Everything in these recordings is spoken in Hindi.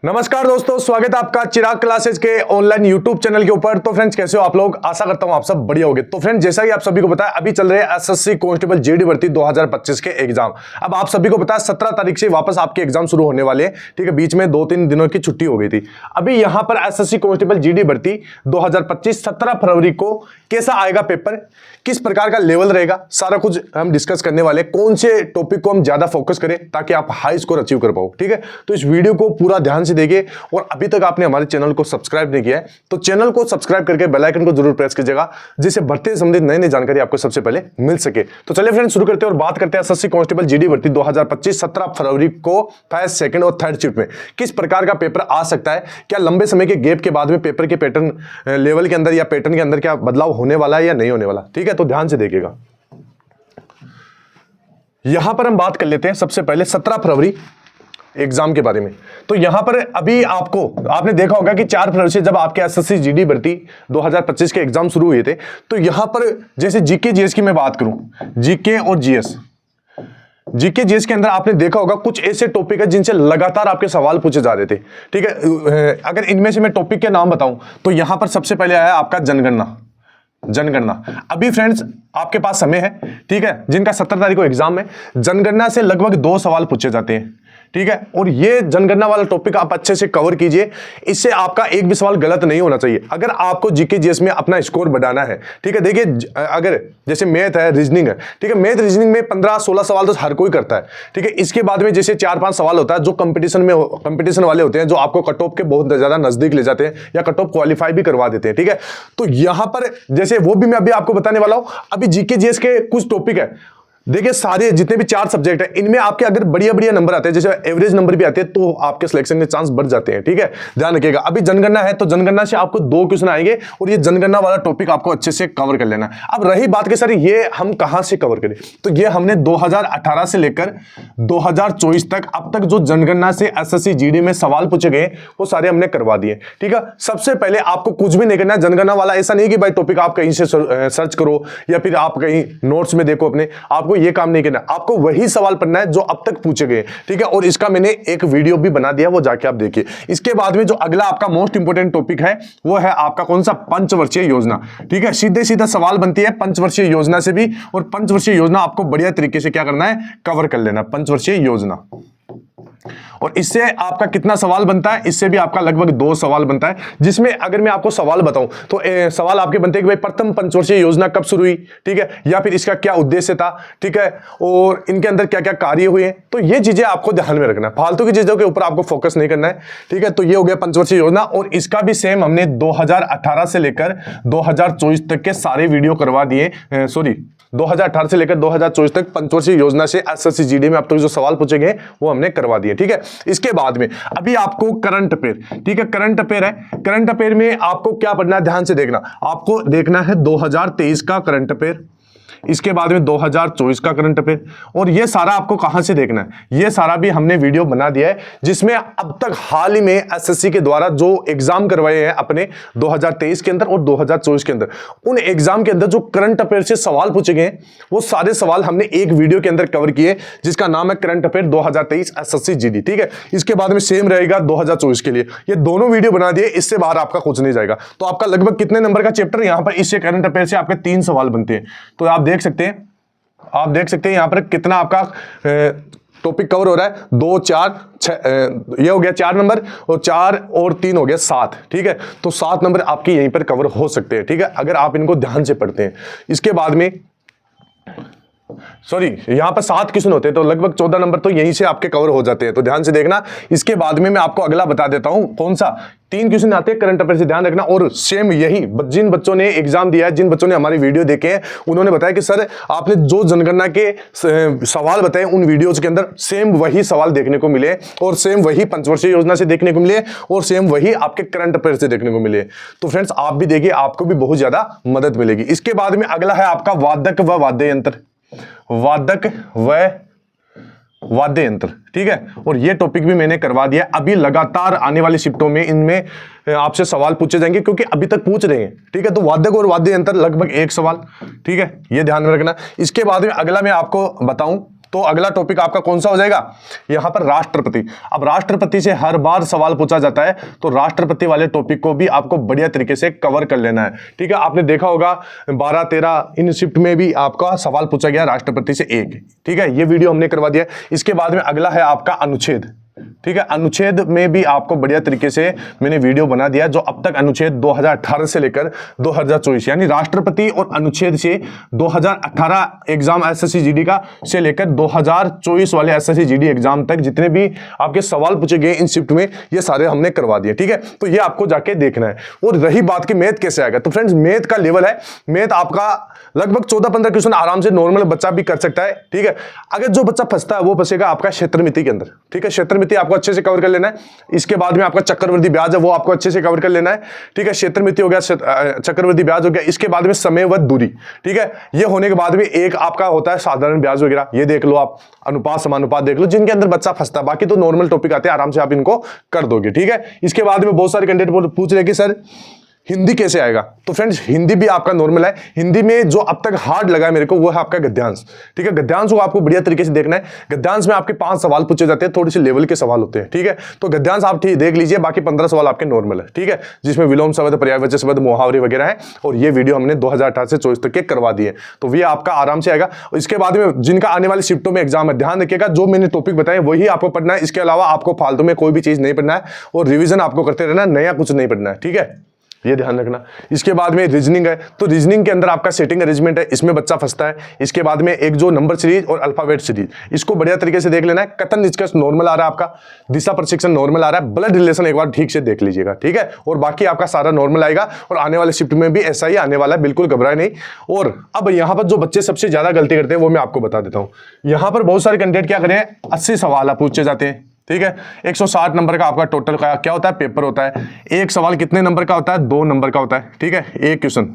नमस्कार दोस्तों, स्वागत है आपका चिराग क्लासेस के ऑनलाइन यूट्यूब चैनल के ऊपर। तो फ्रेंड्स, कैसे हो आप लोग? आशा करता हूं आप सब बढ़िया होंगे। तो फ्रेंड्स, जैसा कि आप सभी को पता है, अभी चल रहे हैं एसएससी कांस्टेबल जीडी भर्ती 2025 के एग्जाम। अब आप सभी को पता है 17 तारीख से वापस आपके एग्जाम शुरू होने वाले हैं। ठीक है, बीच में 2-3 दिनों की छुट्टी हो गई थी। अभी यहां पर एसएससी कांस्टेबल जीडी भर्ती 2025 17 फरवरी को कैसा आएगा पेपर, किस प्रकार का लेवल रहेगा, सारा कुछ हम डिस्कस करने वाले। कौन से टॉपिक को हम ज्यादा फोकस करें ताकि आप हाई स्कोर अचीव कर पाओ। ठीक है, तो इस वीडियो को पूरा ध्यान से देखिए। और अभी तक आपने हमारे चैनल को सब्सक्राइब नहीं किया है तो चैनल को सब्सक्राइब करके बेल आइकन को जरूर प्रेस कीजिएगा, जिससे भर्ती से संबंधित नई नई जानकारी आपको सबसे पहले मिल सके। तो चलिए फ्रेंड्स, शुरू करते हैं और बात करते हैं एसएससी कांस्टेबल जीडी भर्ती 2025 17 फरवरी को फर्स्ट, सेकंड और थर्ड शिफ्ट में किस प्रकार का पेपर आ सकता है। क्या लंबे समय के गैप के बाद में पेपर के पैटर्न लेवल के अंदर या पैटर्न के अंदर क्या बदलाव होने वाला है या नहीं होने वाला। ठीक है, तो ध्यान से देखिएगा। यहां पर हम बात कर लेते हैं सबसे पहले 17 फरवरी एग्जाम के बारे में। तो यहां पर अभी आपने देखा होगा कि 4 फरवरी से जब आपके एसएससी जीडी भर्ती 2025 के एग्जाम शुरू हुए थे, तो यहां पर जैसे जीके जीएस की मैं बात करूं, जीके और जीएस, जीके जीएस के अंदर आपने देखा होगा कुछ ऐसे टॉपिक है जिनसे लगातार आपके सवाल पूछे जा रहे थे। ठीक है, अगर इनमें से मैं टॉपिक के नाम बताऊं तो यहां पर सबसे पहले आया आपका जनगणना। अभी फ्रेंड्स आपके पास समय है, ठीक है, जिनका 17 तारीख को एग्जाम है। जनगणना से लगभग 2 सवाल पूछे जाते हैं। ठीक है, और ये जनगणना वाला टॉपिक आप अच्छे से कवर कीजिए, इससे आपका एक भी सवाल गलत नहीं होना चाहिए अगर आपको जीके जीएस में अपना स्कोर बढ़ाना है। ठीक है, देखिए अगर जैसे मैथ है, रीजनिंग है, ठीक है, मैथ रीजनिंग में 15-16 सवाल तो हर कोई करता है। ठीक है, इसके बाद में जैसे 4-5 सवाल होता है जो कंपटीशन वाले होते हैं, जो आपको कट ऑफ के बहुत ज्यादा नजदीक ले जाते हैं या कट ऑफ क्वालिफाई भी करवा देते हैं। ठीक है, तो यहां पर जैसे वो भी मैं अभी आपको बताने वाला हूं। अभी जीके जीएस के कुछ टॉपिक है, देखिए सारे जितने भी 4 सब्जेक्ट है, इनमें आपके अगर बढ़िया नंबर आते हैं, जैसे एवरेज नंबर भी आते हैं, तो आपके सिलेक्शन के चांस बढ़ जाते हैं। ठीक है, ध्यान रखिएगा। अभी जनगणना है तो जनगणना से आपको 2 क्वेश्चन आएंगे और ये जनगणना वाला टॉपिक आपको अच्छे से कवर कर लेना है। अब रही बात कि सर ये हम कहां से कवर करें, तो ये हमने 2018 से लेकर 2024 तक अब तक जो जनगणना से एसएससी जीडी में सवाल पूछे गए वो सारे हमने करवा दिए। ठीक है, सबसे पहले आपको कुछ भी नहीं करना है। जनगणना वाला ऐसा नहीं कि भाई टॉपिक आप कहीं से सर्च करो या फिर आप कहीं नोट्स में देखो अपने, आपको ये काम नहीं करना। आपको वही सवाल पढ़ना है जो अब तक पूछे गए। ठीक है, और इसका मैंने एक वीडियो भी बना दिया, वो जाके आप देखिए। इसके बाद में जो अगला आपका मोस्ट इंपोर्टेंट टॉपिक है वो है आपका कौन सा, पंचवर्षीय योजना। ठीक है, सीधे सीधा सवाल बनती है पंचवर्षीय योजना से भी, और पंचवर्षीय योजना आपको बढ़िया तरीके से क्या करना है, कवर कर लेना। पंचवर्षीय योजना, और इससे आपका कितना सवाल बनता है, इससे भी आपका लगभग 2 सवाल बनता है। जिसमें अगर मैं आपको सवाल बताऊं तो सवाल आपके बनते हैं कि भाई प्रथम पंचवर्षीय योजना कब शुरू हुई, ठीक है, या फिर इसका क्या उद्देश्य था, ठीक है, और इनके अंदर क्या क्या कार्य हुए हैं। तो ये चीजें आपको ध्यान में रखना है, फालतू की चीजों के ऊपर आपको फोकस नहीं करना है। ठीक है, तो ये हो गया पंचवर्षीय योजना, और इसका भी सेम हमने 2018 से लेकर 2024 तक के सारे वीडियो करवा दिए। 2018 से लेकर 2024 तक पंचवर्षीय योजना से एसएससी जीडी में अब तक जो सवाल पूछे गए वो हमने करवा दिए। ठीक है, इसके बाद में अभी आपको करंट अफेयर, ठीक है, करंट अफेयर है। करंट अफेयर में आपको क्या पढ़ना है, ध्यान से देखना। आपको देखना है 2023 का करंट अफेयर, इसके बाद में 2024 का करंट अफेयर, और ये सारा आपको कहां से देखना है, ये सारा भी हमने वीडियो बना दिया है, जिसमें अब तक हाल ही में एसएससी के द्वारा जो एग्जाम करवाए हैं अपने 2023 के अंदर और 2024 के अंदर, उन एग्जाम के अंदर जो करंट अफेयर से सवाल पूछे गए वो सारे सवाल हमने एक वीडियो के अंदर कवर किए, जिसका नाम है करंट अफेयर 2023 एसएससी जीडी। ठीक है, इसके बाद में सेम रहेगा 2024 के लिए, ये दोनों वीडियो बना दिए, इससे बाहर आपका कुछ नहीं जाएगा। तो आपका लगभग कितने नंबर का चैप्टर यहां पर इससे करंट अफेयर से आपके 3 सवाल बनते हैं। तो आप देख सकते हैं यहां पर कितना आपका टॉपिक कवर हो रहा है, 2 4 6, ये हो गया 4 नंबर, और 4 और 3 हो गया 7। ठीक है, तो 7 नंबर आपके यहीं पर कवर हो सकते हैं। ठीक है, अगर आप इनको ध्यान से पढ़ते हैं। इसके बाद में यहां पर 7 क्वेश्चन होते हैं, तो लगभग 14 नंबर तो यहीं से आपके कवर हो जाते हैं, तो ध्यान से देखना। इसके बाद में मैं आपको अगला बता देता हूं कौन सा, 3 क्वेश्चन आते हैं करंट अफेयर से, ध्यान रखना। और सेम यही जिन बच्चों ने एग्जाम दिया है, जिन बच्चों ने हमारी वीडियो देखे हैं, उन्होंने बताया कि सर आपने जो जनगणना के सवाल बताए उन वीडियोज के अंदर सेम वही सवाल देखने को मिले, और सेम वही पंचवर्षीय योजना से देखने को मिले, और सेम वही आपके करंट अफेयर से देखने को मिले। तो फ्रेंड्स आप भी देखिए, आपको भी बहुत ज्यादा मदद मिलेगी। इसके बाद में अगला है आपका वादक व वाद्य यंत्र, वादक व वाद्य यंत्र। ठीक है, और ये टॉपिक भी मैंने करवा दिया। अभी लगातार आने वाली शिफ्टों में इनमें आपसे सवाल पूछे जाएंगे, क्योंकि अभी तक पूछ रहे हैं। ठीक है, तो वादक और वाद्य यंत्र लगभग 1 सवाल। ठीक है, ये ध्यान में रखना। इसके बाद में अगला मैं आपको बताऊं तो अगला टॉपिक आपका कौन सा हो जाएगा, यहां पर राष्ट्रपति। अब राष्ट्रपति से हर बार सवाल पूछा जाता है, तो राष्ट्रपति वाले टॉपिक को भी आपको बढ़िया तरीके से कवर कर लेना है। ठीक है, आपने देखा होगा 12-13 इन शिफ्ट में भी आपका सवाल पूछा गया राष्ट्रपति से एक। ठीक है, ये वीडियो हमने करवा दिया। इसके बाद में अगला है आपका अनुच्छेद। ठीक है, अनुच्छेद में भी आपको बढ़िया तरीके से मैंने वीडियो बना दिया, जो अब तक अनुच्छेद 2018 से लेकर 2024 यानी राष्ट्रपति और अनुच्छेद से 2018 एग्जाम एसएससी जीडी का से लेकर 2024 वाले एसएससी जीडी एग्जाम तक जितने भी आपके सवाल पूछे गए इन शिफ्ट में, ये सारे हमने करवा दिए। ठीक है, तो ये आपको जाके देखना है। और रही बात की मैथ कैसे आएगा, तो फ्रेंड्स मैथ का लेवल है, मैथ आपका लगभग 14-15 क्वेश्चन आराम से नॉर्मल बच्चा भी कर सकता है। ठीक है, अगर जो बच्चा फंसता है वो फंसेगा आपका क्षेत्रमिति के अंदर। ठीक है, क्षेत्रमिति आपको अच्छे से कवर कर लेना है। इसके बाद में आपका चक्रवृद्धि ब्याज है, वो आपको अच्छे से कवर कर लेना है। ठीक है, क्षेत्रमिति हो गया, चक्रवृद्धि ब्याज हो गया। इसके बाद में समय व दूरी। ठीक है, ये होने के बाद में एक आपका होता है साधारण ब्याज वगैरह, ये देख लो आप, अनुपात समानुपात देख लो, जिनके अंदर बच्चा फंसता है। बाकी तो नॉर्मल टॉपिक आते हैं, आराम से आप इनको कर दोगे। ठीक है, इसके बाद में बहुत सारे कैंडिडेट पूछ रहे कि सर हिंदी कैसे आएगा, तो फ्रेंड्स हिंदी भी आपका नॉर्मल है। हिंदी में जो अब तक हार्ड लगा है मेरे को वो है आपका गद्यांश। ठीक है, गद्यांश को आपको बढ़िया तरीके से देखना है। गद्यांश में आपके 5 सवाल पूछे जाते हैं, थोड़े से लेवल के सवाल होते हैं। ठीक है, तो गद्यांश आप ठीक देख लीजिए, बाकी 15 सवाल आपके नॉर्मल है। ठीक है, जिसमें विलोम शब्द, पर्यायवाची शब्द, मुहावरे वगैरह है, और ये वीडियो हमने 2018 से 24 तक के करवा दिए, तो ये आपका आराम से आएगा। इसके बाद में जिनका आने वाली शिफ्टों में एग्जाम है, ध्यान रखिएगा जो मैंने टॉपिक बताए वही आपको पढ़ना है। इसके अलावा आपको फालतू में कोई भी चीज नहीं पढ़ना है, और रिविजन आपको करते रहना, नया कुछ नहीं पढ़ना है। ठीक है, ये ध्यान रखना। इसके बाद में रीजनिंग है, तो रीजनिंग के अंदर आपका सेटिंग अरेंजमेंट है, इसमें बच्चा फंसता है। इसके बाद में एक जो नंबर सीरीज और अल्फाबेट सीरीज, इसको बढ़िया तरीके से देख लेना है। कथन निष्कर्ष नॉर्मल आ रहा है आपका, दिशा प्रशिक्षण नॉर्मल आ रहा है, ब्लड रिलेशन एक बार ठीक से देख लीजिएगा। ठीक है, और बाकी आपका सारा नॉर्मल आएगा, और आने वाले शिफ्ट में भी ऐसा ही आने वाला है, बिल्कुल घबराए नहीं। और अब यहाँ पर जो बच्चे सबसे ज्यादा गलती करते हैं वो मैं आपको बता देता हूँ। यहाँ पर बहुत सारे कैंडिडेट क्या करें, 80 सवाल पूछे जाते हैं। ठीक है, 160 नंबर का आपका टोटल का क्या होता है, पेपर होता है। एक सवाल कितने नंबर का होता है, 2 नंबर का होता है। ठीक है, एक क्वेश्चन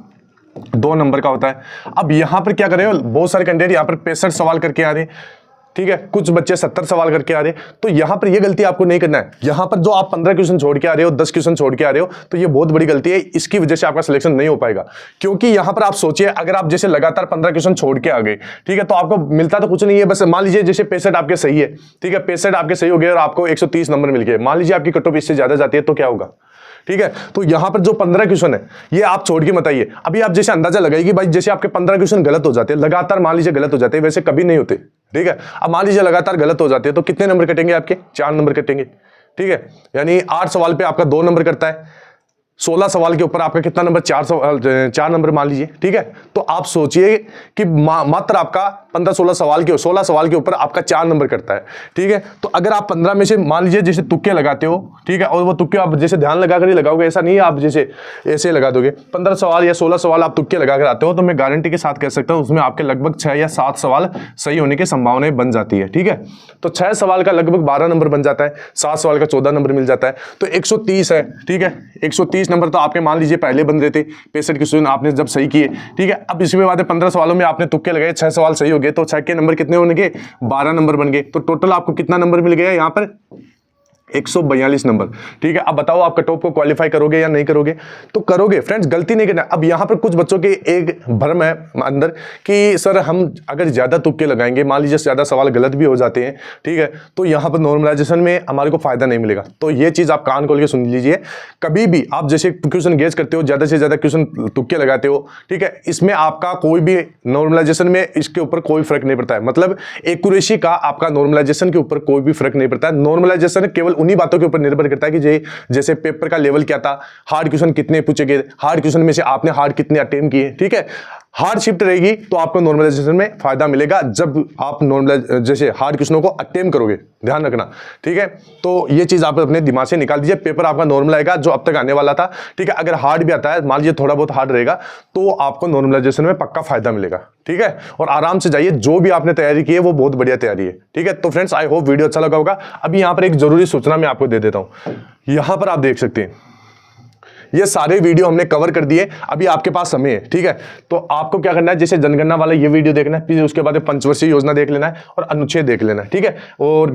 2 नंबर का होता है। अब यहां पर क्या करें, बहुत सारे कैंडिडेट यहां पर 65 सवाल करके आ रहे हैं। ठीक है, कुछ बच्चे 70 सवाल करके आ रहे हैं, तो यहां पर ये गलती आपको नहीं करना है। यहां पर जो आप 15 क्वेश्चन छोड़ के आ रहे हो, 10 क्वेश्चन छोड़ के आ रहे हो, तो ये बहुत बड़ी गलती है। इसकी वजह से आपका सिलेक्शन नहीं हो पाएगा। क्योंकि यहां पर आप सोचिए, अगर आप जैसे लगातार 15 क्वेश्चन छोड़ के आ गए, ठीक है, तो आपको मिलता तो कुछ नहीं है। बस मान लीजिए जैसे 65 आपके सही है, ठीक है, 65 आपके सही हो गए और आपको 130 नंबर मिल गए, मान लीजिए आपकी कट ऑफ इससे ज्यादा जाती है, तो क्या होगा। ठीक है, तो यहां पर जो 15 क्वेश्चन है ये आप छोड़ के मत आइए। अभी आप जैसे अंदाजा लगाइए भाई, जैसे आपके 15 क्वेश्चन गलत हो जाते हैं लगातार, मान लीजिए गलत हो जाते हैं, वैसे कभी नहीं होते। ठीक है, अब मान लीजिए लगातार गलत हो जाते हैं, तो कितने नंबर कटेंगे आपके, 4 नंबर कटेंगे। ठीक है, यानी 8 सवाल पे आपका 2 नंबर करता है, 16 सवाल के ऊपर आपका कितना नंबर, 4 नंबर मान लीजिए। ठीक है, तो आप सोचिए कि मात्र आपका 15-16 सवाल के ऊपर आपका 4 नंबर करता है। ठीक है, तो अगर आप 15 में से मान लीजिए जैसे तुक्के लगाते हो, ठीक है, और वो तुक्के आप जैसे ध्यान लगा कर ही लगाओगे, ऐसा नहीं है आप जैसे ऐसे लगा दोगे। 15 सवाल या 16 सवाल आप तुक्के लगा कर आते हो, तो मैं गारंटी के साथ कह सकता हूं उसमें आपके लगभग 6 या 7 सवाल सही होने की संभावनाएं बन जाती है। ठीक है, तो 6 सवाल का लगभग 12 नंबर बन जाता है, 7 सवाल का 14 नंबर मिल जाता है, तो 130 है। ठीक है, 130 नंबर तो आपके मान लीजिए पहले बन रहे थे, 65 क्वेश्चन आपने जब सही किए। ठीक है, अब इसमें बाद 15 सवालों में आपने तुक्के लगाए, 6 सवाल सही हो गए, तो 6 के नंबर कितने होंगे, 12 नंबर बन गए। तो टोटल आपको कितना नंबर मिल गया यहाँ पर, 142 नंबर। ठीक है, अब बताओ आप कट ऑफ को क्वालिफाई करोगे या नहीं करोगे, तो करोगे। फ्रेंड्स गलती नहीं करना। अब यहां पर कुछ बच्चों के एक भ्रम है अंदर कि सर हम अगर ज्यादा तुक्के लगाएंगे, मान लीजिए ज्यादा सवाल गलत भी हो जाते हैं, ठीक है, तो यहां पर नॉर्मलाइजेशन में हमारे को फायदा नहीं मिलेगा। तो ये चीज आप कान खोल के सुन लीजिए। कभी भी आप जैसे क्वेश्चन गेस करते हो, ज्यादा से ज्यादा क्वेश्चन तुक्के लगाते हो, ठीक है, इसमें आपका कोई भी नॉर्मलाइजेशन में इसके ऊपर कोई फर्क नहीं पड़ता है। मतलब एक्यूरेसी का आपका नॉर्मलाइजेशन के ऊपर कोई भी फर्क नहीं पड़ता है। नॉर्मलाइजेशन केवल उन्हीं बातों के ऊपर निर्भर करता है कि जैसे पेपर का लेवल क्या था, हार्ड क्वेश्चन कितने पूछे गए, हार्ड क्वेश्चन में से आपने हार्ड कितने अटेम्प्ट किए। ठीक है, हार्ड शिफ्ट रहेगी तो आपको नॉर्मलाइजेशन में फायदा मिलेगा जब आप नॉर्मलाइज जैसे हार्ड क्वेश्चनों को अटेम्प्ट करोगे, ध्यान रखना। ठीक है, तो ये चीज आप अपने दिमाग से निकाल दीजिए। पेपर आपका नॉर्मल आएगा जो अब तक आने वाला था। ठीक है, अगर हार्ड भी आता है, मान लीजिए थोड़ा बहुत हार्ड रहेगा, तो आपको नॉर्मलाइजेशन में पक्का फायदा मिलेगा। ठीक है, और आराम से जाइए, जो भी आपने तैयारी की है वो बहुत बढ़िया तैयारी है। ठीक है, तो फ्रेंड्स आई होप वीडियो अच्छा लगा होगा। अभी यहां पर एक जरूरी सूचना मैं आपको दे देता हूं। यहां पर आप देख सकते हैं, ये सारे वीडियो हमने कवर कर दिए, अभी आपके पास समय है, ठीक है। तो आपको क्या करना है, जैसे जनगणना वाला ये वीडियो देखना है, फिर उसके बाद पंचवर्षीय योजना देख लेना है और अनुच्छेद देख लेना है, ठीक है। और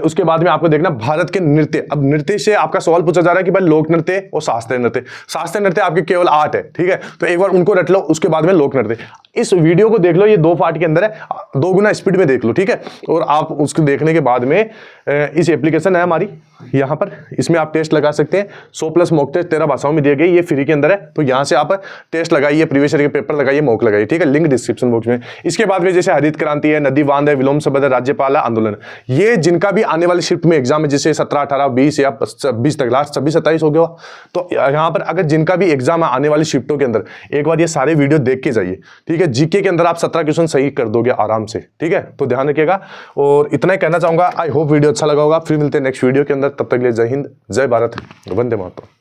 उसके बाद में आपको देखना भारत के नृत्य। अब नृत्य से आपका सवाल पूछा जा रहा है कि भाई लोक नृत्य और शास्त्रीय नृत्य। शास्त्रीय नृत्य आपके केवल 8 है, ठीक है, तो एक बार उनको रट लो, उसके बाद में लोक नृत्य। इस वीडियो को देख लो, ये 2 पार्ट के अंदर है, 2 गुना स्पीड में देख लो, ठीक है। और आप उसको देखने के बाद में इस एप्लीकेशन है हमारी यहाँ पर, इसमें आप टेस्ट लगा सकते हैं। 100+ मॉक टेस्ट 13 भाषाओं में दिए गए, ये फ्री के अंदर है, तो यहाँ से आप टेस्ट लगाइए, प्रीवियस ईयर के पेपर लगाइए, मॉक लगाइए, ठीक है। लिंक डिस्क्रिप्शन बॉक्स में। इसके बाद में जैसे हरित क्रांति है, नदी बांध है, विलोम शब्द है, राज्यपाल आंदोलन, ये जिनका भी आने वाली शिफ्ट में एग्जाम है, जैसे 17, 18, 20 या 26 तक, लास्ट 26, 27 हो गया, तो यहाँ पर अगर जिनका भी एग्जाम है आने वाली शिफ्टों के अंदर, एक बार ये सारे वीडियो देख के जाइए, ठीक है। जीके के अंदर आप 17 क्वेश्चन सही कर दोगे आराम से, ठीक है। तो ध्यान रखिएगा, और इतना ही कहना चाहूंगा। आई होप वीडियो अच्छा लगा होगा। फिर मिलते हैं नेक्स्ट वीडियो के अंदर, तब तक के लिए जय हिंद, जय भारत, वंदे मातरम।